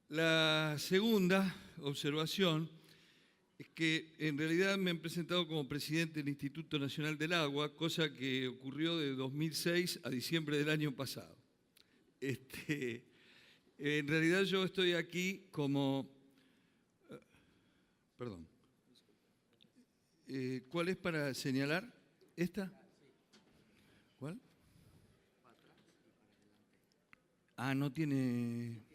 La segunda observación es que en realidad me han presentado como presidente del Instituto Nacional del Agua, cosa que ocurrió de 2006 a diciembre del año pasado. En realidad yo estoy aquí como... Perdón. ¿Cuál es para señalar? ¿Esta? ¿Cuál? Ah, no tiene...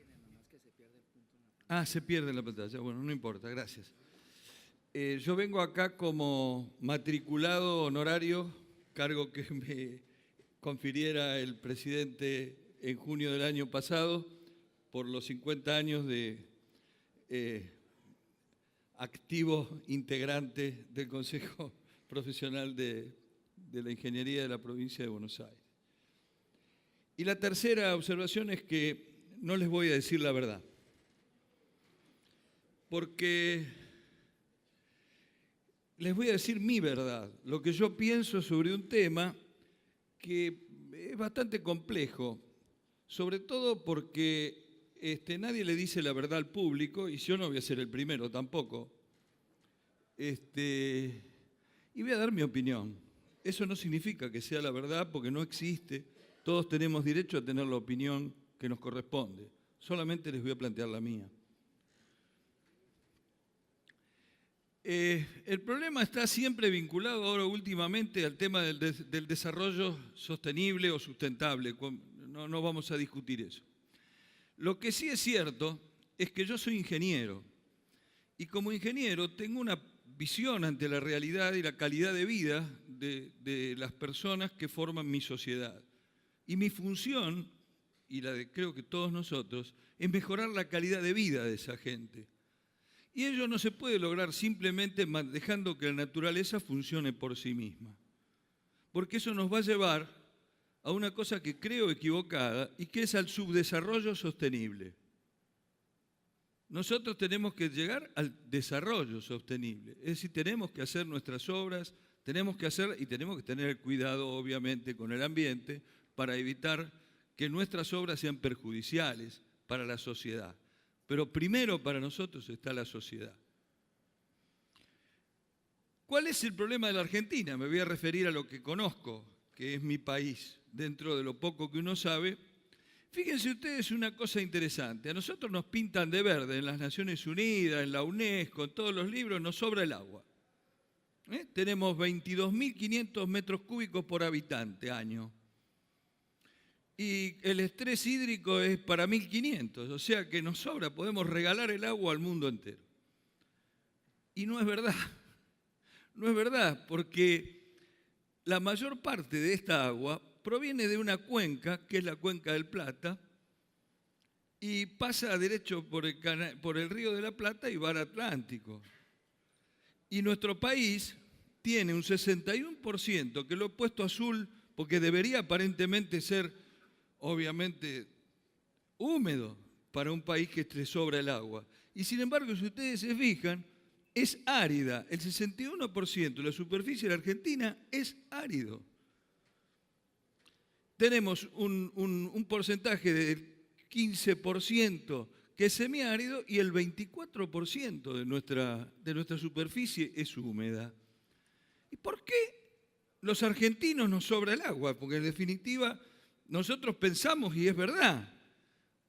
Ah, se pierde en la pantalla. Bueno, no importa, gracias. Yo vengo acá como matriculado honorario, cargo que me confiriera el presidente en junio del año pasado por los 50 años de activo integrante del Consejo Profesional de la Ingeniería de la provincia de Buenos Aires. Y la tercera observación es que no les voy a decir la verdad, porque les voy a decir mi verdad, lo que yo pienso sobre un tema que es bastante complejo, sobre todo porque nadie le dice la verdad al público, y yo no voy a ser el primero tampoco. Y voy a dar mi opinión. Eso no significa que sea la verdad, porque no existe. Todos tenemos derecho a tener la opinión que nos corresponde. Solamente les voy a plantear la mía. El problema está siempre vinculado ahora últimamente al tema del desarrollo sostenible o sustentable. No vamos a discutir eso. Lo que sí es cierto es que yo soy ingeniero y como ingeniero tengo una visión ante la realidad y la calidad de vida de las personas que forman mi sociedad. Y mi función, y la de creo que todos nosotros, es mejorar la calidad de vida de esa gente. Y ello no se puede lograr simplemente dejando que la naturaleza funcione por sí misma. Porque eso nos va a llevar a una cosa que creo equivocada y que es al subdesarrollo sostenible. Nosotros tenemos que llegar al desarrollo sostenible, es decir, tenemos que hacer nuestras obras, tenemos que tener cuidado obviamente con el ambiente para evitar que nuestras obras sean perjudiciales para la sociedad. Pero primero para nosotros está la sociedad. ¿Cuál es el problema de la Argentina? Me voy a referir a lo que conozco, que es mi país, dentro de lo poco que uno sabe. Fíjense ustedes una cosa interesante, a nosotros nos pintan de verde en las Naciones Unidas, en la UNESCO, en todos los libros, nos sobra el agua. Tenemos 22.500 metros cúbicos por habitante año. Y el estrés hídrico es para 1.500, o sea que nos sobra, podemos regalar el agua al mundo entero. Y no es verdad, no es verdad, porque la mayor parte de esta agua proviene de una cuenca, que es la Cuenca del Plata, y pasa derecho por el Río de la Plata y va al Atlántico. Y nuestro país tiene un 61%, que lo he puesto azul porque debería aparentemente ser, obviamente, húmedo para un país que le sobra el agua. Y sin embargo, si ustedes se fijan, es árida. El 61% de la superficie de la Argentina es árido. Tenemos un porcentaje del 15% que es semiárido y el 24% de nuestra superficie es húmeda. ¿Y por qué los argentinos nos sobra el agua? Porque en definitiva nosotros pensamos, y es verdad,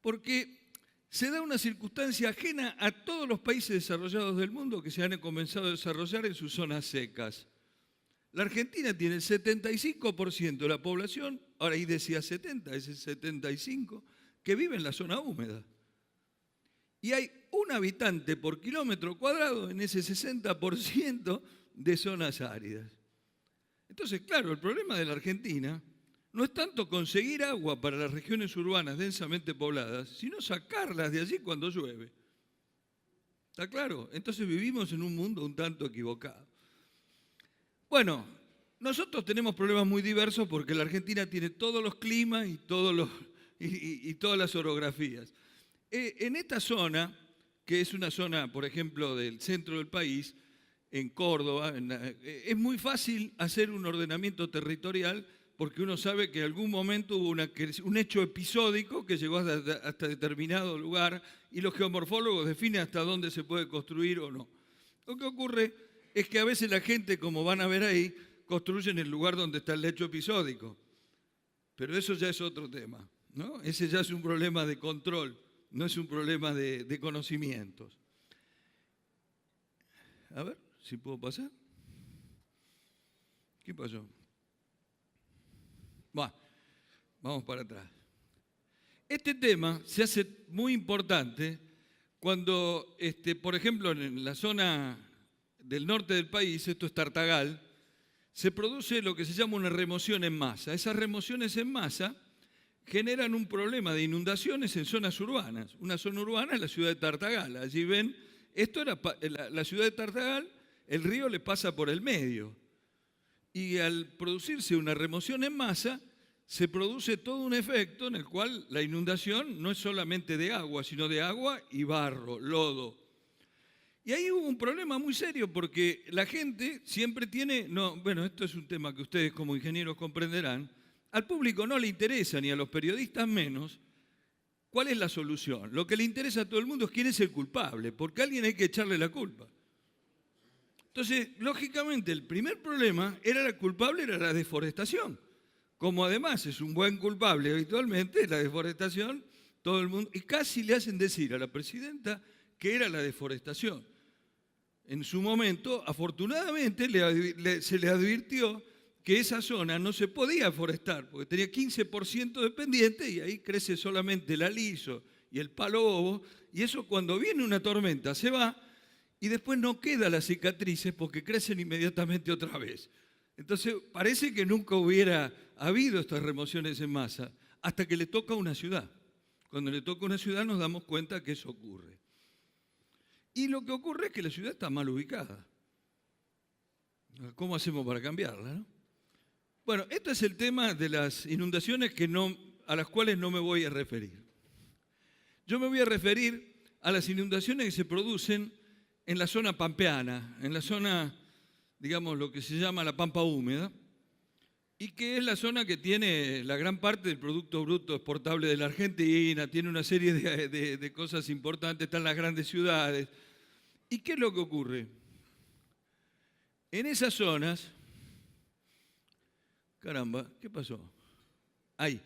porque se da una circunstancia ajena a todos los países desarrollados del mundo que se han comenzado a desarrollar en sus zonas secas. La Argentina tiene el 75% de la población, ahora ahí decía 70, es el 75%, que vive en la zona húmeda. Y hay un habitante por kilómetro cuadrado en ese 60% de zonas áridas. Entonces, claro, el problema de la Argentina no es tanto conseguir agua para las regiones urbanas densamente pobladas, sino sacarlas de allí cuando llueve. ¿Está claro? Entonces vivimos en un mundo un tanto equivocado. Bueno, nosotros tenemos problemas muy diversos porque la Argentina tiene todos los climas y todas las orografías. En esta zona, que es una zona, por ejemplo, del centro del país, en Córdoba, es muy fácil hacer un ordenamiento territorial porque uno sabe que en algún momento hubo un hecho episódico que llegó hasta determinado lugar y los geomorfólogos definen hasta dónde se puede construir o no. Lo que ocurre es que a veces la gente, como van a ver ahí, construye en el lugar donde está el hecho episódico. Pero eso ya es otro tema, ¿no? Ese ya es un problema de control, no es un problema de conocimientos. A ver, si puedo pasar. ¿Qué pasó? Vamos para atrás. Este tema se hace muy importante cuando, por ejemplo, en la zona del norte del país, esto es Tartagal, se produce lo que se llama una remoción en masa. Esas remociones en masa generan un problema de inundaciones en zonas urbanas. Una zona urbana es la ciudad de Tartagal. Allí ven, esto era la ciudad de Tartagal, el río le pasa por el medio. Y al producirse una remoción en masa, se produce todo un efecto en el cual la inundación no es solamente de agua, sino de agua y barro, lodo. Y ahí hubo un problema muy serio porque la gente siempre tiene, bueno, esto es un tema que ustedes como ingenieros comprenderán, al público no le interesa, ni a los periodistas menos, cuál es la solución. Lo que le interesa a todo el mundo es quién es el culpable, porque a alguien hay que echarle la culpa. Entonces, lógicamente, el primer problema era la deforestación. Como además es un buen culpable habitualmente, la deforestación, todo el mundo, y casi le hacen decir a la presidenta que era la deforestación. En su momento, afortunadamente, se le advirtió que esa zona no se podía forestar, porque tenía 15% de pendiente y ahí crece solamente el aliso y el palo bobo, y eso cuando viene una tormenta se va, y después no quedan las cicatrices porque crecen inmediatamente otra vez. Entonces, parece que nunca hubiera habido estas remociones en masa, hasta que le toca a una ciudad. Cuando le toca a una ciudad nos damos cuenta que eso ocurre. Y lo que ocurre es que la ciudad está mal ubicada. ¿Cómo hacemos para cambiarla, no? Bueno, este es el tema de las inundaciones a las cuales no me voy a referir. Yo me voy a referir a las inundaciones que se producen en la zona pampeana, en la zona, digamos, lo que se llama la pampa húmeda, y que es la zona que tiene la gran parte del Producto Bruto Exportable de la Argentina, tiene una serie de cosas importantes, están las grandes ciudades. ¿Y qué es lo que ocurre? En esas zonas, caramba, ¿qué pasó? Ahí,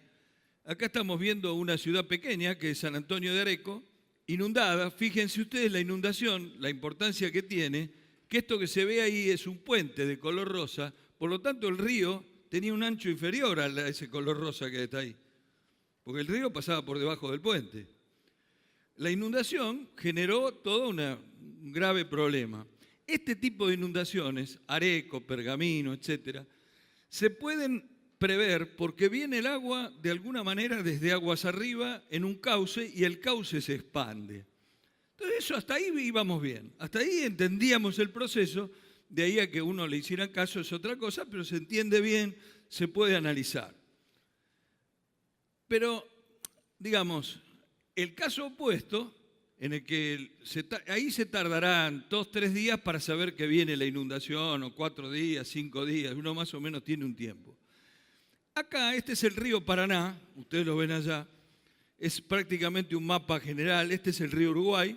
acá estamos viendo una ciudad pequeña que es San Antonio de Areco, inundada. Fíjense ustedes la inundación, la importancia que tiene, que esto que se ve ahí es un puente de color rosa, por lo tanto el río tenía un ancho inferior a ese color rosa que está ahí, porque el río pasaba por debajo del puente. La inundación generó todo un grave problema. Este tipo de inundaciones, Areco, Pergamino, etcétera, se pueden prever porque viene el agua de alguna manera desde aguas arriba en un cauce y el cauce se expande. Entonces eso hasta ahí íbamos bien, hasta ahí entendíamos el proceso, de ahí a que uno le hiciera caso es otra cosa, pero se entiende bien, se puede analizar. Pero, digamos, el caso opuesto, en el que ahí se tardarán 2 o 3 días para saber que viene la inundación, o 4 días, 5 días, uno más o menos tiene un tiempo. Acá, este es el río Paraná, ustedes lo ven allá, es prácticamente un mapa general, este es el río Uruguay,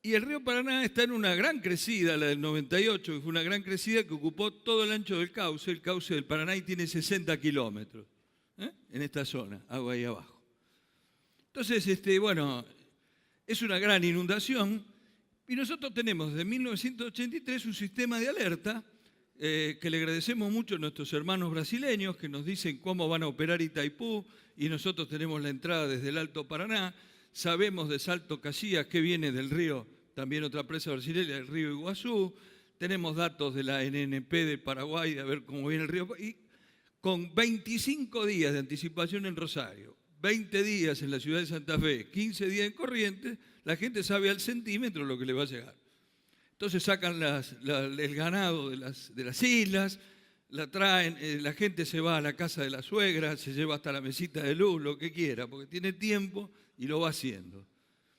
y el río Paraná está en una gran crecida, la del 98, que fue una gran crecida que ocupó todo el ancho del cauce. El cauce del Paraná y tiene 60 kilómetros en esta zona, agua ahí abajo. Entonces, bueno, es una gran inundación y nosotros tenemos desde 1983 un sistema de alerta que le agradecemos mucho a nuestros hermanos brasileños que nos dicen cómo van a operar Itaipú y nosotros tenemos la entrada desde el Alto Paraná. Sabemos de Salto Caxias que viene del río, también otra presa brasileña, del río Iguazú. Tenemos datos de la NNP de Paraguay, de ver cómo viene el río. Y con 25 días de anticipación en Rosario, 20 días en la ciudad de Santa Fe, 15 días en Corrientes, la gente sabe al centímetro lo que le va a llegar. Entonces sacan el ganado de las islas, la traen, la gente se va a la casa de la suegra, se lleva hasta la mesita de luz, lo que quiera, porque tiene tiempo y lo va haciendo.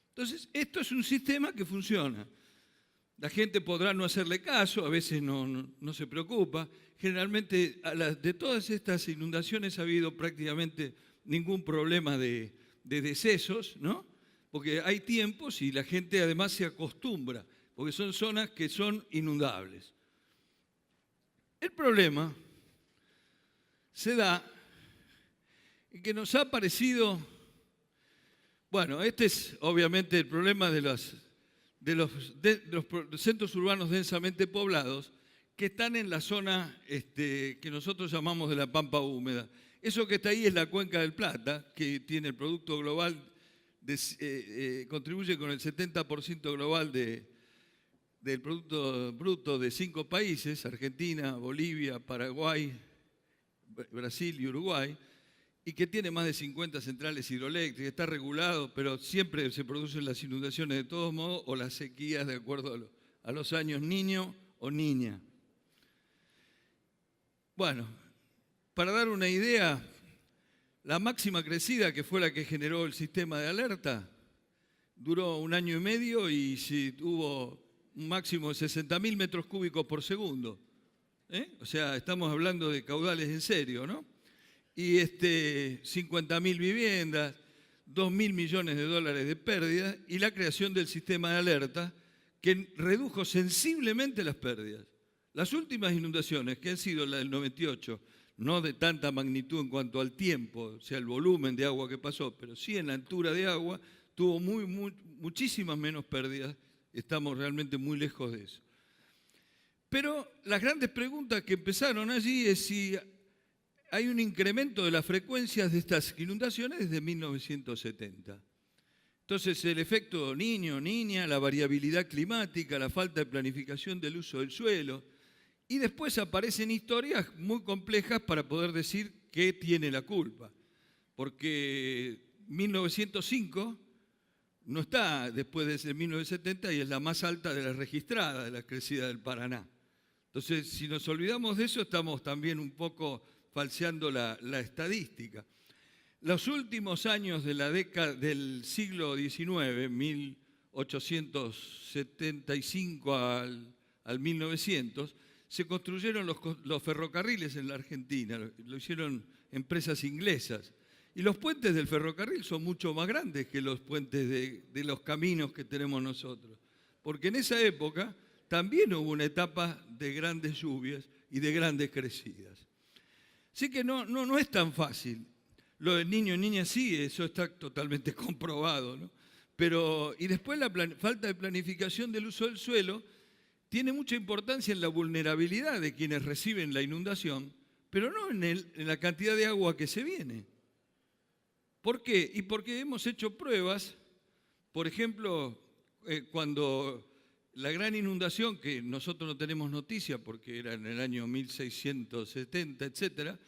Entonces, esto es un sistema que funciona. La gente podrá no hacerle caso, a veces no se preocupa. Generalmente, de todas estas inundaciones ha habido prácticamente ningún problema de decesos, ¿no? Porque hay tiempos y la gente además se acostumbra, porque son zonas que son inundables. El problema se da en que nos ha parecido, bueno, este es obviamente el problema de los centros urbanos densamente poblados que están en la zona que nosotros llamamos de la pampa húmeda. Eso que está ahí es la Cuenca del Plata, que tiene el producto global, contribuye con el 70% global del Producto Bruto de 5 países, Argentina, Bolivia, Paraguay, Brasil y Uruguay, y que tiene más de 50 centrales hidroeléctricas, está regulado, pero siempre se producen las inundaciones de todos modos o las sequías de acuerdo a los años niño o niña. Bueno, para dar una idea, la máxima crecida, que fue la que generó el sistema de alerta, duró 1 año y medio y hubo un máximo de 60.000 metros cúbicos por segundo. O sea, estamos hablando de caudales en serio, ¿no? Y 50.000 viviendas, 2.000 millones de dólares de pérdidas y la creación del sistema de alerta que redujo sensiblemente las pérdidas. Las últimas inundaciones, que han sido la del 98, no de tanta magnitud en cuanto al tiempo, o sea, el volumen de agua que pasó, pero sí en la altura de agua, tuvo muchísimas menos pérdidas. Estamos realmente muy lejos de eso. Pero las grandes preguntas que empezaron allí es si hay un incremento de las frecuencias de estas inundaciones desde 1970. Entonces, el efecto niño-niña, la variabilidad climática, la falta de planificación del uso del suelo, y después aparecen historias muy complejas para poder decir qué tiene la culpa. Porque 1905 no está después de ese 1970 y es la más alta de las registradas, de la crecida del Paraná. Entonces, si nos olvidamos de eso, estamos también un poco falseando la estadística. Los últimos años de la década del siglo XIX, 1875 al 1900, se construyeron los ferrocarriles en la Argentina, lo hicieron empresas inglesas. Y los puentes del ferrocarril son mucho más grandes que los puentes de los caminos que tenemos nosotros. Porque en esa época también hubo una etapa de grandes lluvias y de grandes crecidas. Así que no es tan fácil. Lo del niño y niña sí, eso está totalmente comprobado, ¿no? Y después la falta de planificación del uso del suelo tiene mucha importancia en la vulnerabilidad de quienes reciben la inundación, pero no en la cantidad de agua que se viene. ¿Por qué? Y porque hemos hecho pruebas, por ejemplo, cuando la gran inundación, que nosotros no tenemos noticia porque era en el año 1670, etcétera,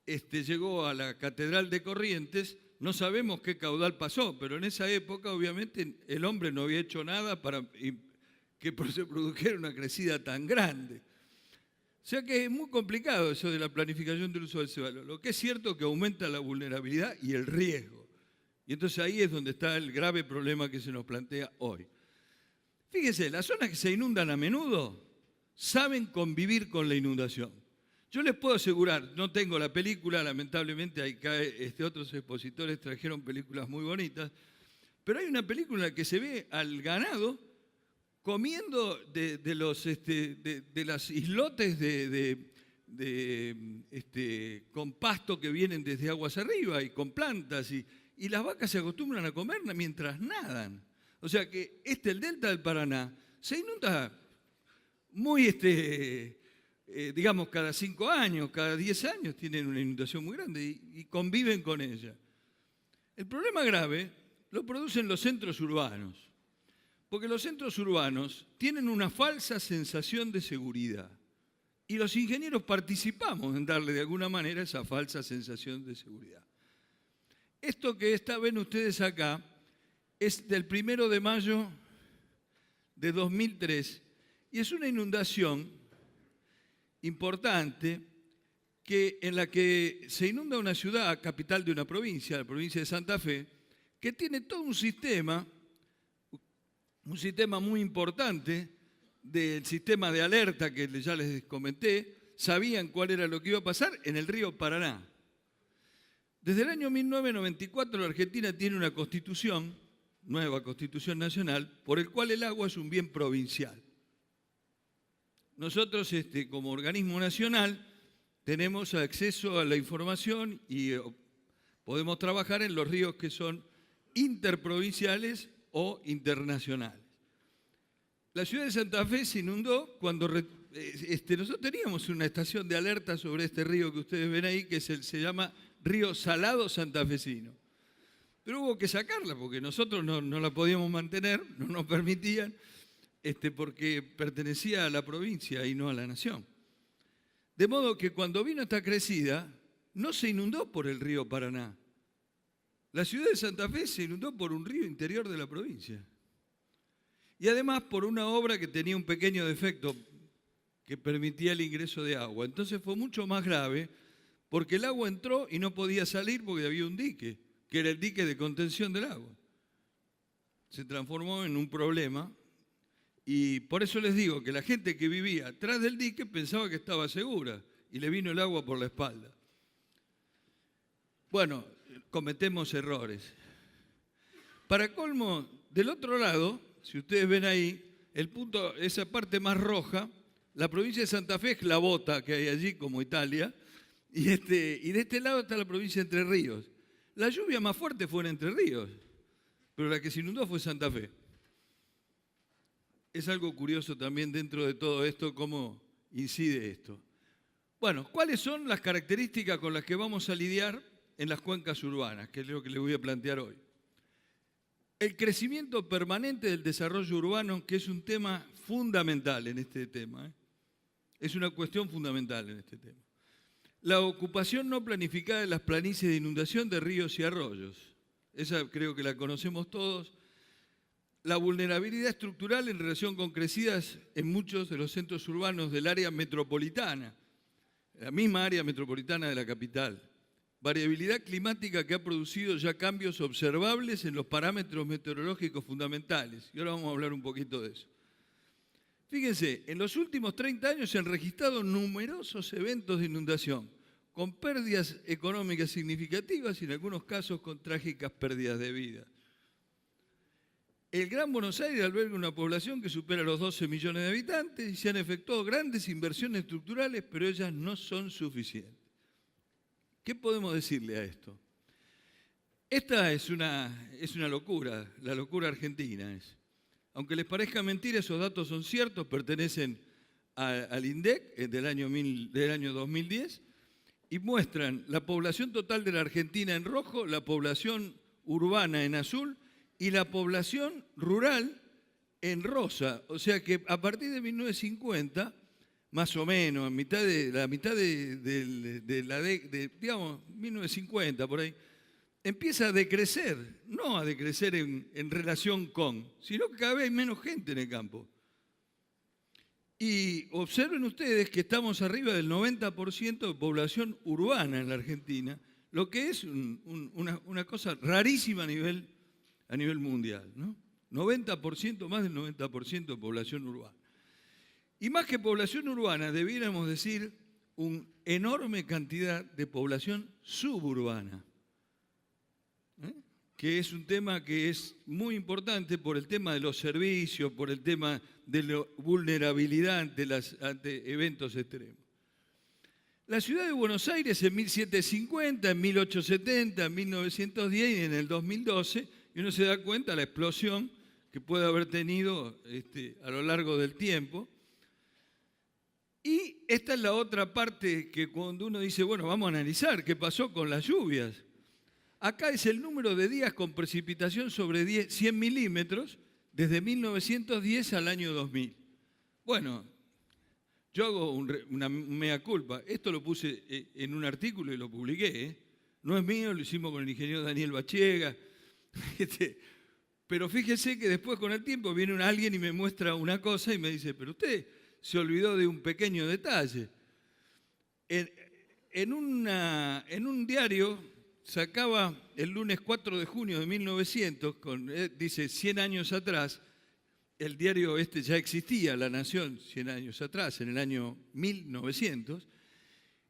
llegó a la Catedral de Corrientes, no sabemos qué caudal pasó, pero en esa época obviamente el hombre no había hecho nada para que se produjera una crecida tan grande. O sea que es muy complicado eso de la planificación del uso del suelo. Lo que es cierto es que aumenta la vulnerabilidad y el riesgo. Y entonces ahí es donde está el grave problema que se nos plantea hoy. Fíjense, las zonas que se inundan a menudo saben convivir con la inundación. Yo les puedo asegurar, no tengo la película, lamentablemente acá otros expositores trajeron películas muy bonitas, pero hay una película en la que se ve al ganado comiendo de las islotes con pasto que vienen desde aguas arriba y con plantas, y las vacas se acostumbran a comer mientras nadan. O sea que el delta del Paraná se inunda muy, digamos, cada 5 años, cada 10 años tienen una inundación muy grande y conviven con ella. El problema grave lo producen los centros urbanos. Porque los centros urbanos tienen una falsa sensación de seguridad y los ingenieros participamos en darle de alguna manera esa falsa sensación de seguridad. Esto que ven ustedes acá es del 1 de mayo de 2003 y es una inundación importante en la que se inunda una ciudad capital de una provincia, la provincia de Santa Fe, que tiene todo un sistema muy importante del sistema de alerta que ya les comenté, sabían cuál era lo que iba a pasar en el río Paraná. Desde el año 1994 la Argentina tiene una constitución, nueva constitución nacional, por el cual el agua es un bien provincial. Nosotros, como organismo nacional, tenemos acceso a la información y podemos trabajar en los ríos que son interprovinciales o internacionales. La ciudad de Santa Fe se inundó cuando nosotros teníamos una estación de alerta sobre este río que ustedes ven ahí, que se llama Río Salado Santafesino. Pero hubo que sacarla porque nosotros no la podíamos mantener, no nos permitían, porque pertenecía a la provincia y no a la nación. De modo que cuando vino esta crecida, no se inundó por el río Paraná. La ciudad de Santa Fe se inundó por un río interior de la provincia. Y además por una obra que tenía un pequeño defecto que permitía el ingreso de agua. Entonces fue mucho más grave porque el agua entró y no podía salir porque había un dique, que era el dique de contención del agua. Se transformó en un problema y por eso les digo que la gente que vivía atrás del dique pensaba que estaba segura y le vino el agua por la espalda. Bueno, cometemos errores. Para colmo, del otro lado, si ustedes ven ahí, el punto, esa parte más roja, la provincia de Santa Fe es la bota que hay allí, como Italia, y de este lado está la provincia de Entre Ríos. La lluvia más fuerte fue en Entre Ríos, pero la que se inundó fue Santa Fe. Es algo curioso también dentro de todo esto, cómo incide esto. Bueno, ¿cuáles son las características con las que vamos a lidiar en las cuencas urbanas? Que es lo que les voy a plantear hoy. El crecimiento permanente del desarrollo urbano, que es un tema fundamental en este tema. Es una cuestión fundamental en este tema. La ocupación no planificada de las planicies de inundación de ríos y arroyos. Esa creo que la conocemos todos. La vulnerabilidad estructural en relación con crecidas en muchos de los centros urbanos del área metropolitana, la misma área metropolitana de la capital. Variabilidad climática que ha producido ya cambios observables en los parámetros meteorológicos fundamentales. Y ahora vamos a hablar un poquito de eso. Fíjense, en los últimos 30 años se han registrado numerosos eventos de inundación, con pérdidas económicas significativas y en algunos casos con trágicas pérdidas de vida. El Gran Buenos Aires alberga una población que supera los 12 millones de habitantes y se han efectuado grandes inversiones estructurales, pero ellas no son suficientes. ¿Qué podemos decirle a esto? Esta es una locura, la locura argentina es. Aunque les parezca mentira, esos datos son ciertos, pertenecen al INDEC del año 2010 y muestran la población total de la Argentina en rojo, la población urbana en azul y la población rural en rosa. O sea que a partir de 1950, más o menos, a la mitad de digamos, 1950, por ahí, empieza a decrecer, no a decrecer en relación con, sino que cada vez hay menos gente en el campo. Y observen ustedes que estamos arriba del 90% de población urbana en la Argentina, lo que es una cosa rarísima a nivel mundial, ¿no? 90%, más del 90% de población urbana. Y más que población urbana, debiéramos decir una enorme cantidad de población suburbana. Que es un tema que es muy importante por el tema de los servicios, por el tema de la vulnerabilidad ante eventos extremos. La ciudad de Buenos Aires en 1750, en 1870, en 1910 y en el 2012, y uno se da cuenta de la explosión que puede haber tenido a lo largo del tiempo. Y esta es la otra parte que cuando uno dice, bueno, vamos a analizar qué pasó con las lluvias. Acá es el número de días con precipitación sobre 100 milímetros desde 1910 al año 2000. Bueno, yo hago una mea culpa. Esto lo puse en un artículo y lo publiqué. No es mío, lo hicimos con el ingeniero Daniel Bachiega. Pero fíjese que después con el tiempo viene alguien y me muestra una cosa y me dice, pero usted se olvidó de un pequeño detalle. En un diario sacaba el lunes 4 de junio de 1900, dice 100 años atrás, el diario este ya existía, La Nación, 100 años atrás, en el año 1900,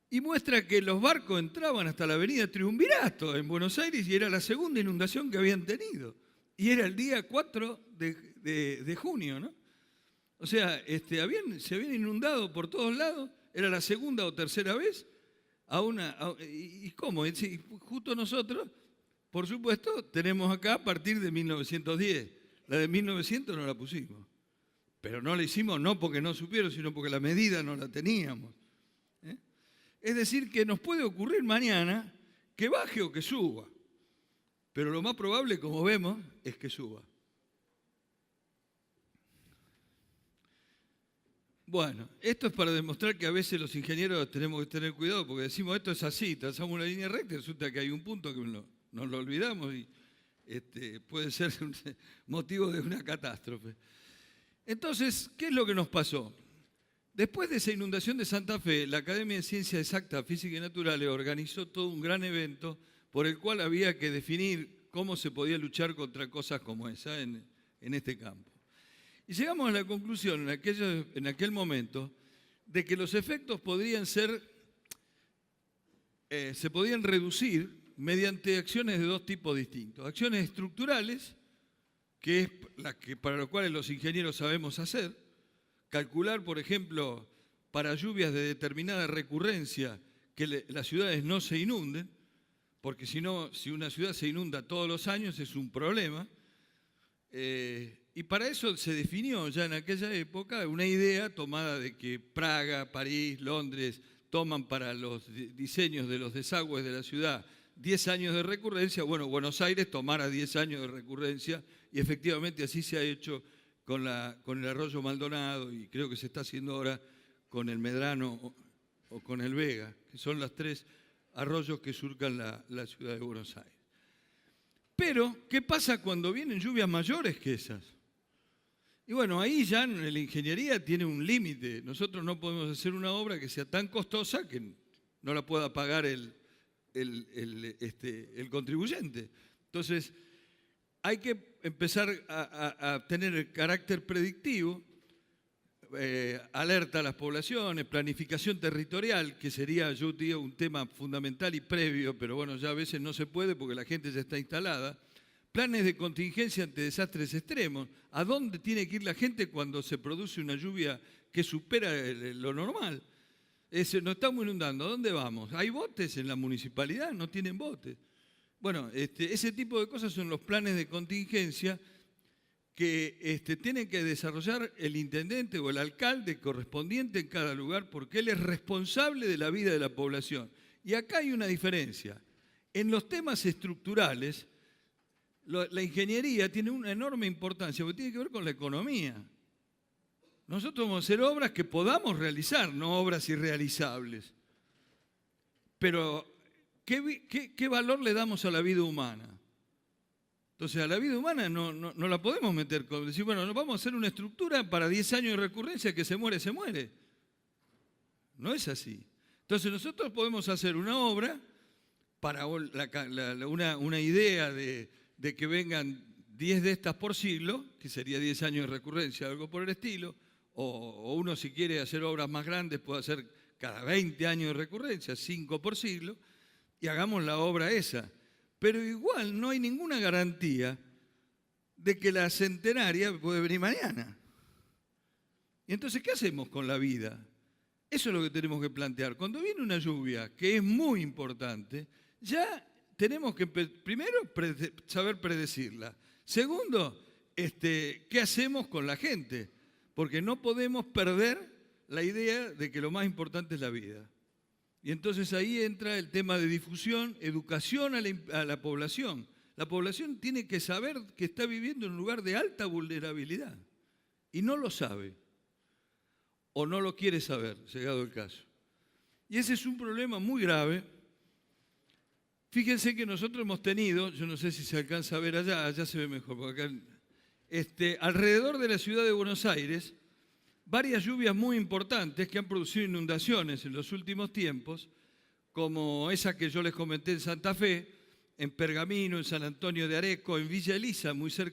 y muestra que los barcos entraban hasta la avenida Triunvirato en Buenos Aires y era la segunda inundación que habían tenido. Y era el día 4 de junio, ¿no? O sea, se habían inundado por todos lados, era la segunda o tercera vez. ¿Y cómo? Justo nosotros, por supuesto, tenemos acá a partir de 1910. La de 1900 no la pusimos. Pero no la hicimos no porque no supieron, sino porque la medida no la teníamos. Es decir, que nos puede ocurrir mañana que baje o que suba. Pero lo más probable, como vemos, es que suba. Bueno, esto es para demostrar que a veces los ingenieros tenemos que tener cuidado porque decimos esto es así, trazamos una línea recta y resulta que hay un punto que nos lo olvidamos y puede ser un motivo de una catástrofe. Entonces, ¿qué es lo que nos pasó? Después de esa inundación de Santa Fe, la Academia de Ciencias Exactas, Físicas y Naturales organizó todo un gran evento por el cual había que definir cómo se podía luchar contra cosas como esa en este campo. Y llegamos a la conclusión en aquel momento de que los efectos se podían reducir mediante acciones de dos tipos distintos. Acciones estructurales, que es para lo cuales los ingenieros sabemos hacer, calcular, por ejemplo, para lluvias de determinada recurrencia, que las ciudades no se inunden, porque si no, si una ciudad se inunda todos los años es un problema. Y para eso se definió ya en aquella época una idea tomada de que Praga, París, Londres toman para los diseños de los desagües de la ciudad 10 años de recurrencia. Bueno, Buenos Aires tomara 10 años de recurrencia y efectivamente así se ha hecho con el arroyo Maldonado y creo que se está haciendo ahora con el Medrano o con el Vega, que son los tres arroyos que surcan la ciudad de Buenos Aires. Pero, ¿qué pasa cuando vienen lluvias mayores que esas? Y bueno, ahí ya la ingeniería tiene un límite. Nosotros no podemos hacer una obra que sea tan costosa que no la pueda pagar el contribuyente. Entonces, hay que empezar a tener el carácter predictivo, alerta a las poblaciones, planificación territorial, que sería, yo digo, un tema fundamental y previo, pero bueno, ya a veces no se puede porque la gente ya está instalada. Planes de contingencia ante desastres extremos. ¿A dónde tiene que ir la gente cuando se produce una lluvia que supera lo normal? Nos estamos inundando, ¿a dónde vamos? ¿Hay botes en la municipalidad? No tienen botes. Bueno, ese tipo de cosas son los planes de contingencia que tienen que desarrollar el intendente o el alcalde correspondiente en cada lugar porque él es responsable de la vida de la población. Y acá hay una diferencia. En los temas estructurales, la ingeniería tiene una enorme importancia porque tiene que ver con la economía. Nosotros vamos a hacer obras que podamos realizar, no obras irrealizables. Pero, ¿qué valor le damos a la vida humana? Entonces, a la vida humana no la podemos meter con decir, bueno, vamos a hacer una estructura para 10 años de recurrencia que se muere, se muere. No es así. Entonces, nosotros podemos hacer una obra para una idea de que vengan 10 de estas por siglo, que sería 10 años de recurrencia, algo por el estilo, o uno si quiere hacer obras más grandes puede hacer cada 20 años de recurrencia, 5 por siglo, y hagamos la obra esa. Pero igual no hay ninguna garantía de que la centenaria puede venir mañana. Y entonces, ¿qué hacemos con la vida? Eso es lo que tenemos que plantear. Cuando viene una lluvia, que es muy importante, ya tenemos que, primero, saber predecirla. Segundo, ¿qué hacemos con la gente? Porque no podemos perder la idea de que lo más importante es la vida. Y entonces ahí entra el tema de difusión, educación a la población. La población tiene que saber que está viviendo en un lugar de alta vulnerabilidad y no lo sabe o no lo quiere saber, llegado el caso. Y ese es un problema muy grave. Fíjense que nosotros hemos tenido, yo no sé si se alcanza a ver allá se ve mejor, porque acá, alrededor de la ciudad de Buenos Aires, varias lluvias muy importantes que han producido inundaciones en los últimos tiempos, como esa que yo les comenté en Santa Fe, en Pergamino, en San Antonio de Areco, en Villa Elisa, muy cerca